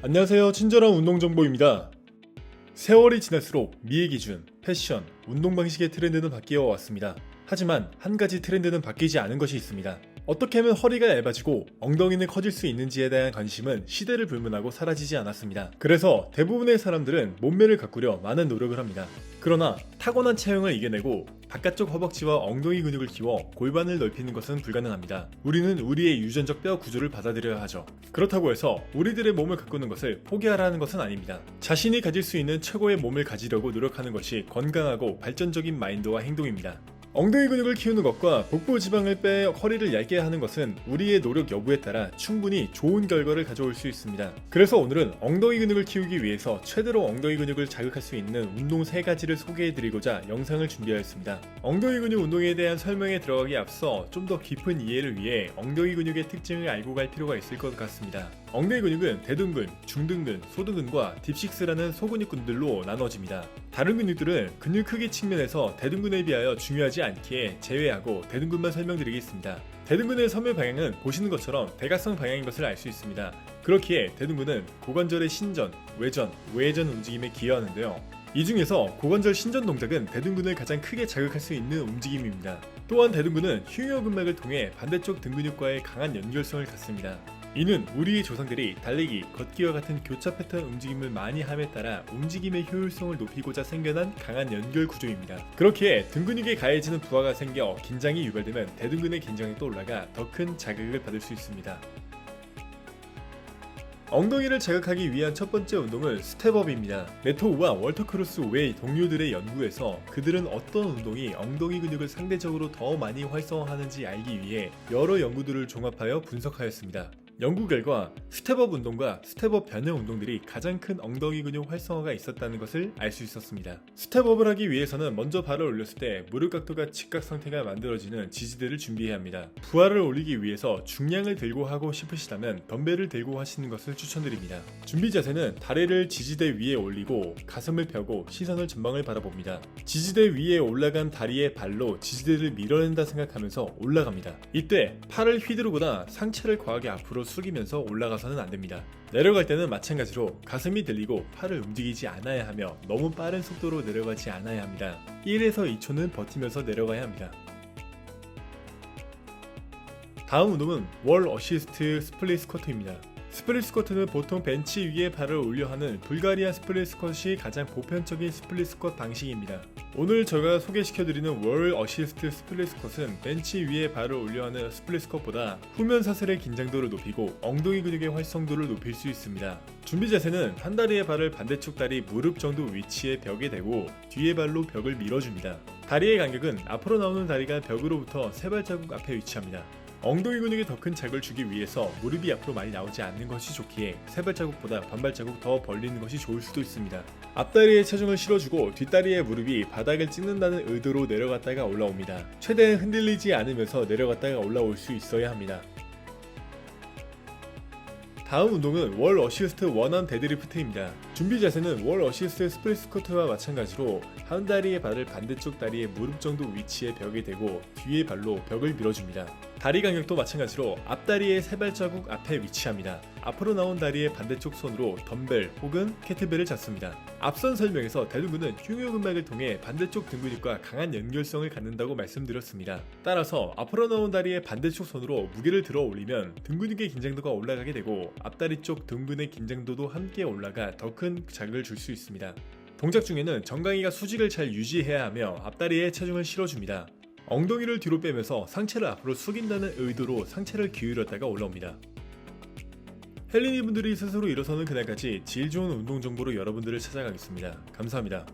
안녕하세요. 친절한 운동정보입니다. 세월이 지날수록 미의 기준, 패션, 운동 방식의 트렌드는 바뀌어 왔습니다. 하지만 한 가지 트렌드는 바뀌지 않은 것이 있습니다. 어떻게 하면 허리가 얇아지고 엉덩이는 커질 수 있는지에 대한 관심은 시대를 불문하고 사라지지 않았습니다. 그래서 대부분의 사람들은 몸매를 가꾸려 많은 노력을 합니다. 그러나 타고난 체형을 이겨내고 바깥쪽 허벅지와 엉덩이 근육을 키워 골반을 넓히는 것은 불가능합니다. 우리는 우리의 유전적 뼈 구조를 받아들여야 하죠. 그렇다고 해서 우리들의 몸을 가꾸는 것을 포기하라는 것은 아닙니다. 자신이 가질 수 있는 최고의 몸을 가지려고 노력하는 것이 건강하고 발전적인 마인드와 행동입니다. 엉덩이 근육을 키우는 것과 복부 지방을 빼 허리를 얇게 하는 것은 우리의 노력 여부에 따라 충분히 좋은 결과를 가져올 수 있습니다. 그래서 오늘은 엉덩이 근육을 키우기 위해서 최대로 엉덩이 근육을 자극할 수 있는 운동 3가지를 소개해드리고자 영상을 준비하였습니다. 엉덩이 근육 운동에 대한 설명에 들어가기 앞서 좀 더 깊은 이해를 위해 엉덩이 근육의 특징을 알고 갈 필요가 있을 것 같습니다. 엉덩이 근육은 대둔근, 중둔근, 소둔근과 딥식스라는 소근육근들로 나눠집니다. 다른 근육들은 근육 크기 측면에서 대둔근에 비하여 중요하지 않기에 제외하고 대둔근만 설명드리겠습니다. 대둔근의 섬유 방향은 보시는 것처럼 대각선 방향인 것을 알 수 있습니다. 그렇기에 대둔근은 고관절의 신전, 외전, 외전 움직임에 기여하는데요. 이 중에서 고관절 신전 동작은 대둔근을 가장 크게 자극할 수 있는 움직임입니다. 또한 대둔근은 흉요근막을 통해 반대쪽 등 근육과의 강한 연결성을 갖습니다. 이는 우리의 조상들이 달리기, 걷기와 같은 교차 패턴 움직임을 많이 함에 따라 움직임의 효율성을 높이고자 생겨난 강한 연결 구조입니다. 그렇기에 등 근육에 가해지는 부하가 생겨 긴장이 유발되면 대둔근의 긴장력도 올라가 더 큰 자극을 받을 수 있습니다. 엉덩이를 자극하기 위한 첫 번째 운동은 스텝업입니다. 네토우와 월터 크루스 외 동료들의 연구에서 그들은 어떤 운동이 엉덩이 근육을 상대적으로 더 많이 활성화하는지 알기 위해 여러 연구들을 종합하여 분석하였습니다. 연구 결과 스텝업 운동과 스텝업 변형 운동들이 가장 큰 엉덩이 근육 활성화가 있었다는 것을 알 수 있었습니다. 스텝업을 하기 위해서는 먼저 발을 올렸을 때 무릎 각도가 직각 상태가 만들어지는 지지대를 준비해야 합니다. 부하를 올리기 위해서 중량을 들고 하고 싶으시다면 덤벨을 들고 하시는 것을 추천드립니다. 준비 자세는 다리를 지지대 위에 올리고 가슴을 펴고 시선을 전방을 바라봅니다. 지지대 위에 올라간 다리의 발로 지지대를 밀어낸다 생각하면서 올라갑니다. 이때 팔을 휘두르거나 상체를 과하게 앞으로 숙이면서 올라가서는 안됩니다. 내려갈 때는 마찬가지로 가슴이 들리고 팔을 움직이지 않아야 하며 너무 빠른 속도로 내려가지 않아야 합니다. 1에서 2초는 버티면서 내려가야 합니다. 다음 운동은 월 어시스트 스플릿 스쿼트입니다. 스플릿 스쿼트는 보통 벤치 위에 발을 올려 하는 불가리안 스플릿 스쿼트이 가장 보편적인 스플릿 스쿼트 방식입니다. 오늘 제가 소개시켜드리는 월 어시스트 스플릿 스쿼트는 벤치 위에 발을 올려 하는 스플릿 스쿼트보다 후면 사슬의 긴장도를 높이고 엉덩이 근육의 활성도를 높일 수 있습니다. 준비 자세는 한 다리의 발을 반대쪽 다리 무릎 정도 위치에 벽에 대고 뒤의 발로 벽을 밀어줍니다. 다리의 간격은 앞으로 나오는 다리가 벽으로부터 3발자국 앞에 위치합니다. 엉덩이 근육에 더 큰 자극을 주기 위해서 무릎이 앞으로 많이 나오지 않는 것이 좋기에 3발자국보다 반발자국 더 벌리는 것이 좋을 수도 있습니다. 앞다리에 체중을 실어주고 뒷다리의 무릎이 바닥을 찍는다는 의도로 내려갔다가 올라옵니다. 최대한 흔들리지 않으면서 내려갔다가 올라올 수 있어야 합니다. 다음 운동은 월 어시스트 원암 데드리프트입니다. 준비 자세는 월 어시스트 스플릿 스쿼트와 마찬가지로 한 다리의 발을 반대쪽 다리의 무릎 정도 위치에 벽에 대고 뒤의 발로 벽을 밀어줍니다. 다리 간격도 마찬가지로 앞다리의 3발자국 앞에 위치합니다. 앞으로 나온 다리의 반대쪽 손으로 덤벨 혹은 케틀벨을 잡습니다. 앞선 설명에서 대둔근은 흉요근막을 통해 반대쪽 등 근육과 강한 연결성을 갖는다고 말씀드렸습니다. 따라서 앞으로 나온 다리의 반대쪽 손으로 무게를 들어 올리면 등 근육의 긴장도가 올라가게 되고 앞다리 쪽 등근의 긴장도도 함께 올라가 더 큰 자극을 줄 수 있습니다. 동작 중에는 정강이가 수직을 잘 유지해야 하며 앞다리에 체중을 실어줍니다. 엉덩이를 뒤로 빼면서 상체를 앞으로 숙인다는 의도로 상체를 기울였다가 올라옵니다. 헬린이 분들이 스스로 일어서는 그날까지 질 좋은 운동 정보로 여러분들을 찾아가겠습니다. 감사합니다.